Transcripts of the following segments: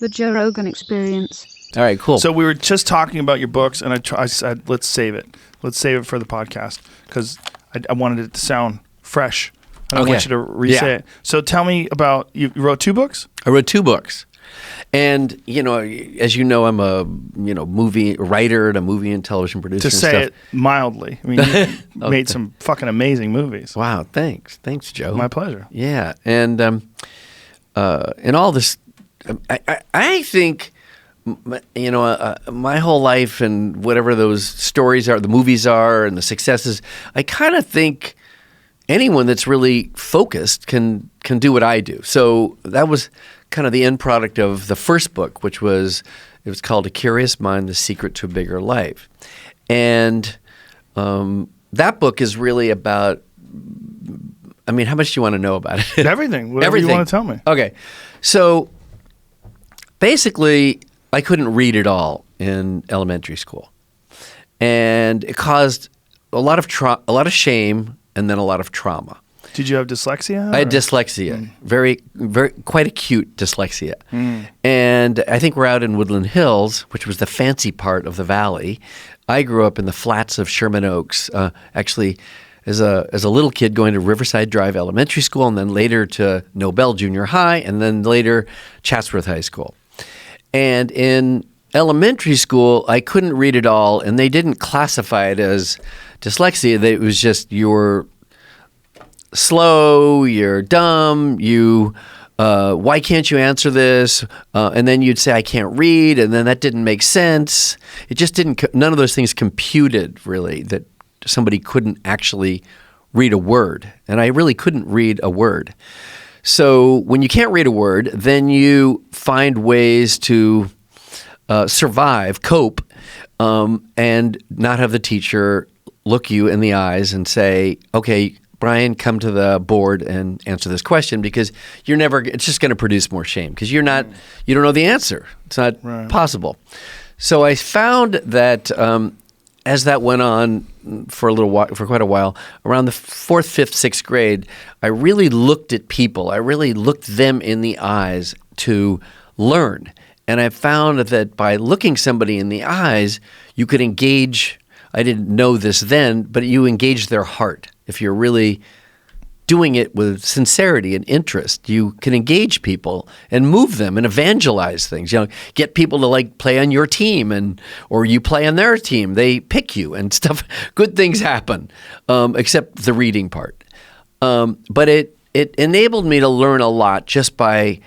The Joe Rogan Experience. All right, cool. So we were just talking about your books, and I said, let's save it. Let's save it for the podcast because I wanted it to sound fresh. I don't want you to re-say it. So tell me about, you wrote 2 books? I wrote 2 books. And, as you know, I'm a, movie writer and a movie and television producer. To say it mildly. I mean, you made some fucking amazing movies. Wow, thanks. Thanks, Joe. My pleasure. Yeah. And all this, I think, my whole life and whatever those stories are, the movies are, and the successes, I kind of think anyone that's really focused can do what I do. So that was kind of the end product of the first book, which was called A Curious Mind: The Secret to a Bigger Life. And that book is really about, how much do you want to know about it? Everything. Whatever you want to tell me. Okay. So basically, I couldn't read at all in elementary school. And it caused a lot of shame and then a lot of trauma. Did you have dyslexia? I had dyslexia, very, very, quite acute dyslexia. And I think we're out in Woodland Hills, which was the fancy part of the valley. I grew up in the flats of Sherman Oaks, actually as a little kid going to Riverside Drive Elementary School, and then later to Nobel Junior High, and then later Chatsworth High School. And in elementary school, I couldn't read at all, and they didn't classify it as dyslexia. It was just you're slow, you're dumb, why can't you answer this? And then you'd say, I can't read, and then that didn't make sense. It just didn't, none of those things computed, really, that somebody couldn't actually read a word. And I really couldn't read a word. So when you can't read a word, then you find ways to survive, cope, and not have the teacher look you in the eyes and say, okay, Brian, come to the board and answer this question, because it's just going to produce more shame because you don't know the answer. It's not possible. So I found that as that went on for quite a while, around the 4th, 5th, 6th grade, I really looked at people. I really looked them in the eyes to learn. And I found that by looking somebody in the eyes, you could engage. I didn't know this then, but you engage their heart. If you're really doing it with sincerity and interest, you can engage people and move them and evangelize things. Get people to play on your team, or you play on their team. They pick you and stuff. Good things happen, except the reading part. But it enabled me to learn a lot just by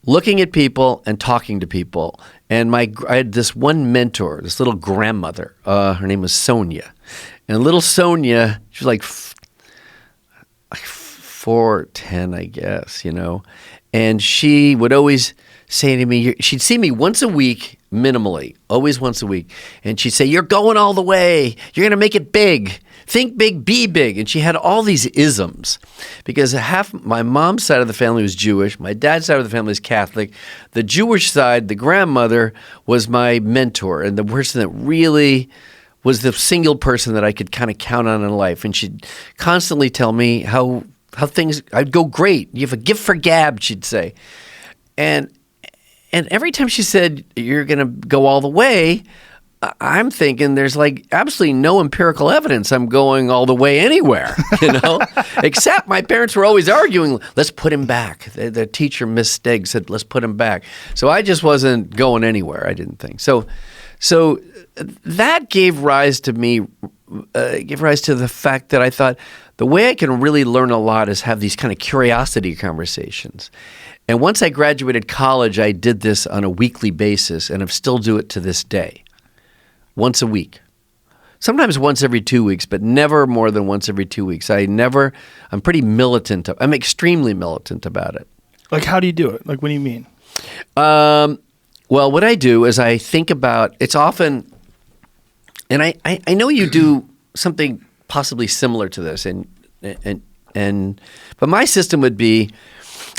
looking at people and talking to people. And I had this one mentor, this little grandmother. Her name was Sonia. And little Sonia, she was like 4'10", I guess, And she would always say to me, she'd see me once a week, minimally, always once a week. And she'd say, you're going all the way. You're going to make it big. Think big, be big. And she had all these isms because half my mom's side of the family was Jewish. My dad's side of the family is Catholic. The Jewish side, the grandmother, was my mentor and the person that really was the single person that I could kind of count on in life. And she'd constantly tell me how things, I'd go, great. You have a gift for gab, she'd say. And every time she said, you're going to go all the way, I'm thinking there's absolutely no empirical evidence I'm going all the way anywhere, except my parents were always arguing, let's put him back. The teacher, Miss Stegg, said, let's put him back. So I just wasn't going anywhere, I didn't think. So that gave rise to the fact that I thought the way I can really learn a lot is have these kind of curiosity conversations. And once I graduated college, I did this on a weekly basis, and I still do it to this day. Once a week. Sometimes once every 2 weeks, but never more than once every 2 weeks. I'm pretty militant. I'm extremely militant about it. How do you do it? What do you mean? Well, what I do is I think about, it's often, and I know you do something possibly similar to this, but my system would be,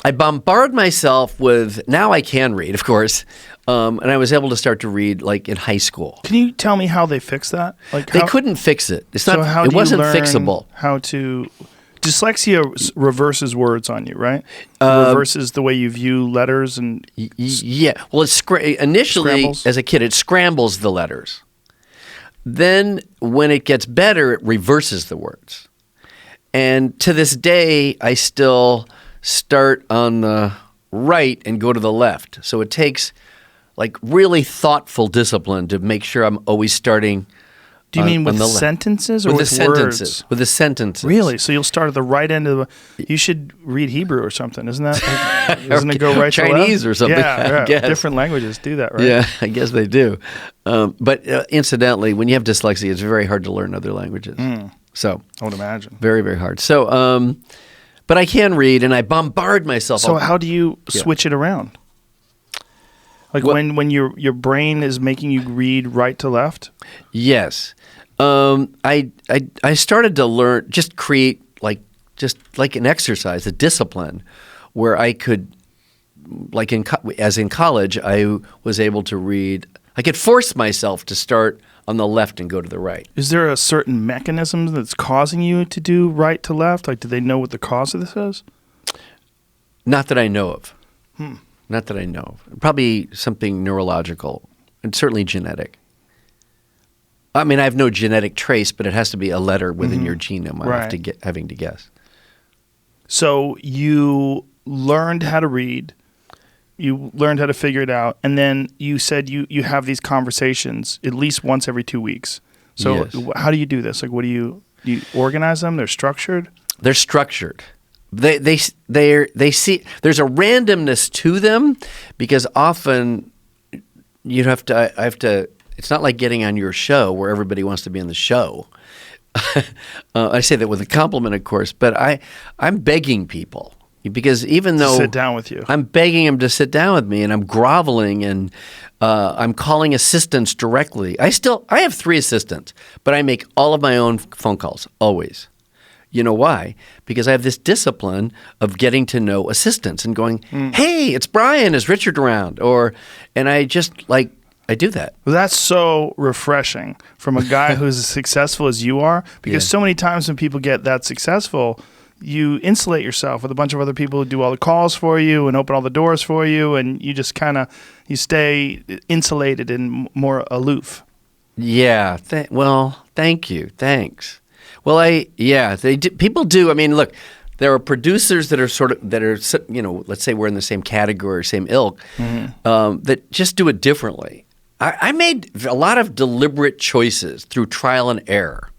I bombard myself with, now I can read, of course, and I was able to start to read in high school. Can you tell me how they fixed that? They couldn't fix it. It wasn't fixable. How to dyslexia reverses words on you, right? Reverses the way you view letters and yeah. Well, initially scrambles? as a kid, it scrambles the letters. Then when it gets better, it reverses the words. And to this day, I still start on the right and go to the left. So it takes like really thoughtful discipline to make sure I'm always starting. Do you mean with the sentences or with with the sentences? words? With the sentences. Really? So you'll start at the right end of the. You should read Hebrew or something, isn't that? Doesn't it go right Chinese to left? or something? Yeah, I guess. Different languages do that, right? Yeah, I guess they do. But incidentally, when you have dyslexia, it's very hard to learn other languages. So I would imagine. very, very hard. So, but I can read, and I bombard myself. So how do you switch it around? Like when your brain is making you read right to left? Yes. I started to learn, just create just like an exercise, a discipline, where I could, like as in college, I was able to read. I could force myself to start on the left and go to the right. Is there a certain mechanism that's causing you to do right to left? Like, do they know what the cause of this is? Not that I know of. Not that I know of. Probably something neurological and certainly genetic. I mean, I have no genetic trace, but it has to be a letter within your genome. I have to having to guess. So you learned how to read, you learned how to figure it out, and then you said you have these conversations at least once every 2 weeks. So how do you do this? Like, what do you organize them? They're structured? They're structured. They see there's a randomness to them because often I have to. It's not like getting on your show where everybody wants to be on the show. I say that with a compliment, of course, but I'm begging people because even though sit down with you, I'm begging them to sit down with me, and I'm groveling, and I'm calling assistants directly. I have 3 assistants, but I make all of my own phone calls always. You know why? Because I have this discipline of getting to know assistants and going, "Hey, it's Brian. Is Richard around?" And I just I do that. Well, that's so refreshing from a guy who's as successful as you are, because so many times when people get that successful, you insulate yourself with a bunch of other people who do all the calls for you and open all the doors for you, and you just you stay insulated and more aloof. Yeah. Thank you. Thanks. Well, people do. I mean, look, there are producers that are let's say we're in the same category or same ilk, that just do it differently. I made a lot of deliberate choices through trial and error.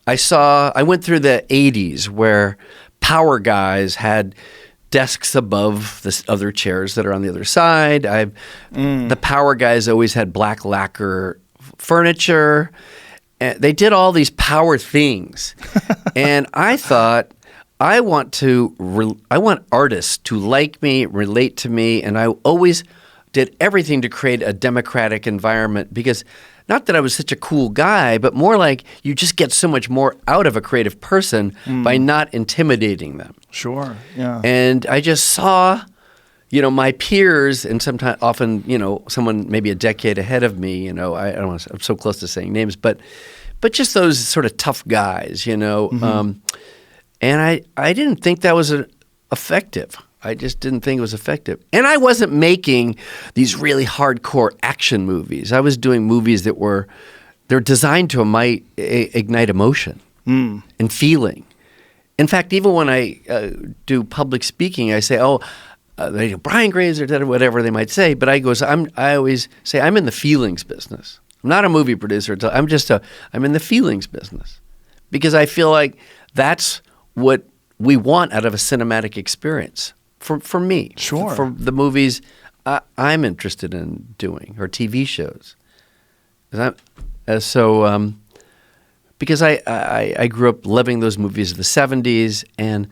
I went through the 80s where power guys had desks above the other chairs that are on the other side. The power guys always had black lacquer furniture. They did all these power things. And I thought, I want artists to like me, relate to me, and I always did everything to create a democratic environment because not that I was such a cool guy, but more like you just get so much more out of a creative person by not intimidating them. Sure, yeah. And I just saw, my peers, and often, someone maybe a decade ahead of me, I don't want to, I'm so close to saying names, but just those sort of tough guys, and I didn't think that was effective. I just didn't think it was effective. And I wasn't making these really hardcore action movies. I was doing movies they're designed to ignite emotion and feeling. In fact, even when I do public speaking, I say, Brian Grazer, whatever they might say, but I always say I'm in the feelings business. I'm not a movie producer. I'm in the feelings business because I feel like that's what we want out of a cinematic experience for me. Sure. For the movies I'm interested in doing or TV shows. Because I grew up loving those movies of the 70s, and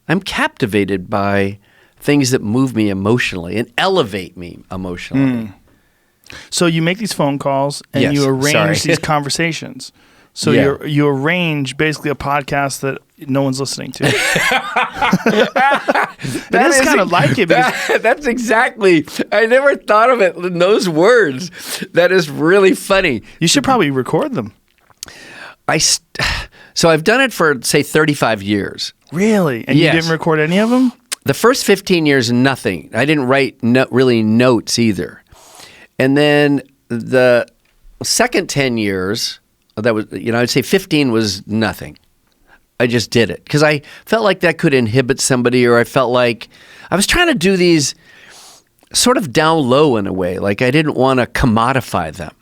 I'm captivated by things that move me emotionally and elevate me emotionally. So you make these phone calls and you arrange these conversations. So you arrange basically a podcast that no one's listening to. That is kind of like it. That's exactly. I never thought of it in those words. That is really funny. You should probably record them. So I've done it for, say, 35 years. Really? And Yes. you didn't record any of them? The first 15 years, nothing. I didn't write really notes either. And then the second 10 years, that was, I'd say 15 was nothing. I just did it because I felt like that could inhibit somebody, or I felt like I was trying to do these sort of down low in a way. Like I didn't want to commodify them,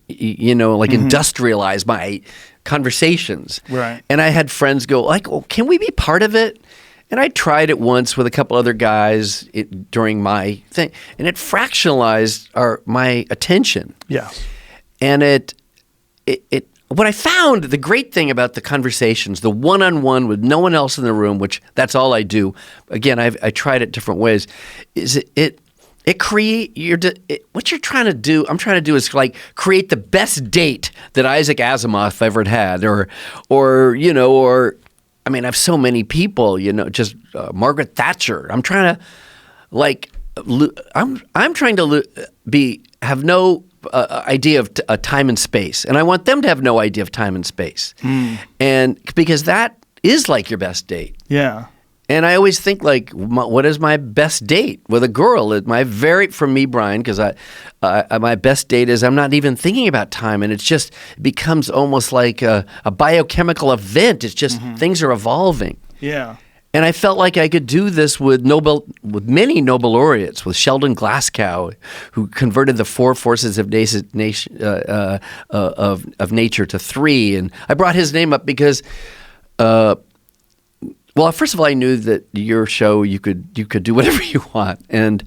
like industrialize my conversations. Right. And I had friends go like, "Oh, can we be part of it?" And I tried it once with a couple other guys during my thing, and it fractionalized my attention. Yeah. And what I found, the great thing about the conversations, the one-on-one with no one else in the room, which that's all I do. Again, I tried it different ways. Is it create what you're trying to do? I'm trying to do is like create the best date that Isaac Asimov ever had, or I mean, I have so many people, just Margaret Thatcher. I'm trying to I'm trying to have no idea of time and space, and I want them to have no idea of time and space, and because that is like your best date. Yeah. And I always think like, what is my best date with a girl? For me, Brian, because my best date is I'm not even thinking about time, and it becomes almost like a biochemical event. It's just things are evolving. Yeah. And I felt like I could do this with many Nobel laureates, with Sheldon Glasgow, who converted the 4 forces of nature to 3. And I brought his name up because, well, first of all, I knew that your show you could do whatever you want, and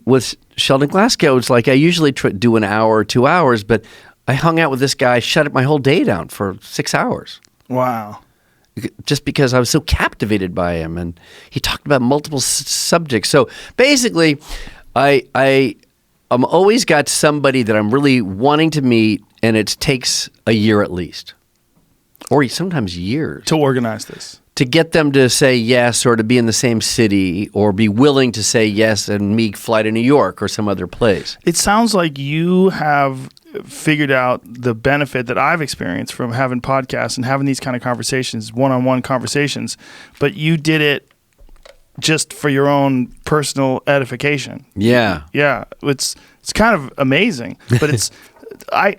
with Sheldon Glasgow, it's like I usually do an hour or 2 hours, but I hung out with this guy, shut my whole day down for 6 hours. Wow. Just because I was so captivated by him, and he talked about multiple subjects. So basically, I'm always got somebody that I'm really wanting to meet, and it takes a year at least, or sometimes years, To organize this. to get them to say yes, or to be in the same city, or be willing to say yes and me fly to New York or some other place. It sounds like you have figured out the benefit that I've experienced from having podcasts and having these kind of conversations, one-on-one conversations, but you did it just for your own personal edification. Yeah. Yeah, it's kind of amazing, but it's I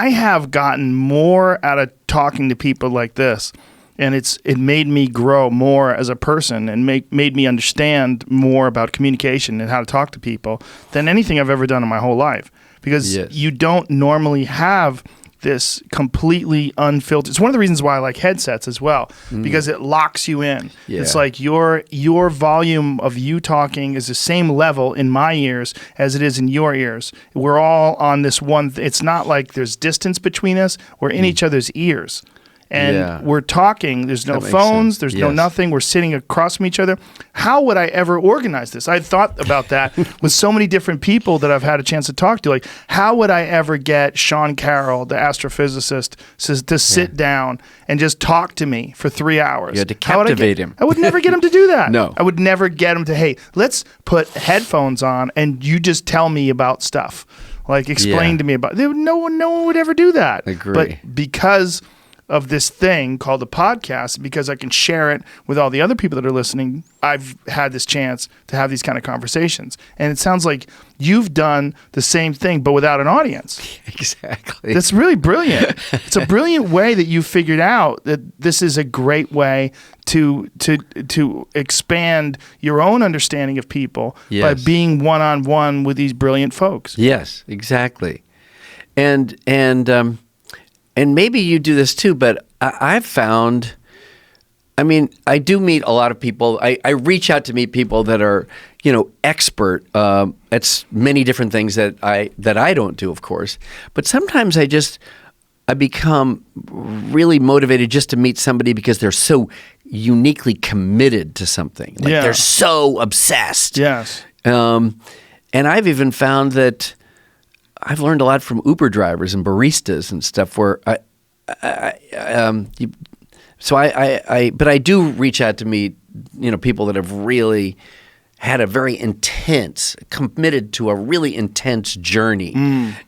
have gotten more out of talking to people like this, and it made me grow more as a person, and made me understand more about communication and how to talk to people than anything I've ever done in my whole life. Because you don't normally have this completely unfiltered. It's one of the reasons why I like headsets as well, because it locks you in. Yeah. It's like your volume of you talking is the same level in my ears as it is in your ears. We're all on this one. It's not like there's distance between us. We're in each other's ears. And we're talking. There's no That makes phones. sense. There's no nothing. We're sitting across from each other. How would I ever organize this? I thought about that with so many different people that I've had a chance to talk to. Like, how would I ever get Sean Carroll, the astrophysicist, to sit down and just talk to me for 3 hours? You had to captivate him. I would never get him to do that. No. I would never get him to, hey, let's put headphones on and you just tell me about stuff. Like, explain to me about. No one would ever do that. I agree. But because of this thing called a podcast, because I can share it with all the other people that are listening, I've had this chance to have these kind of conversations. And it sounds like you've done the same thing, but without an audience. Exactly. That's really brilliant. It's a brilliant way that you figured out that this is a great way to expand your own understanding of people by being one-on-one with these brilliant folks. Yes, exactly. And maybe you do this too, but I've found, I mean, I do meet a lot of people. I reach out to meet people that are, expert at many different things that I don't do, of course. But sometimes I become really motivated just to meet somebody because they're so uniquely committed to something. Like they're so obsessed. Yes. And I've even found that I've learned a lot from Uber drivers and baristas and stuff where but I do reach out to meet, people that have really had a very committed to a really intense journey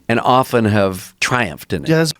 and often have triumphed in it. Yes.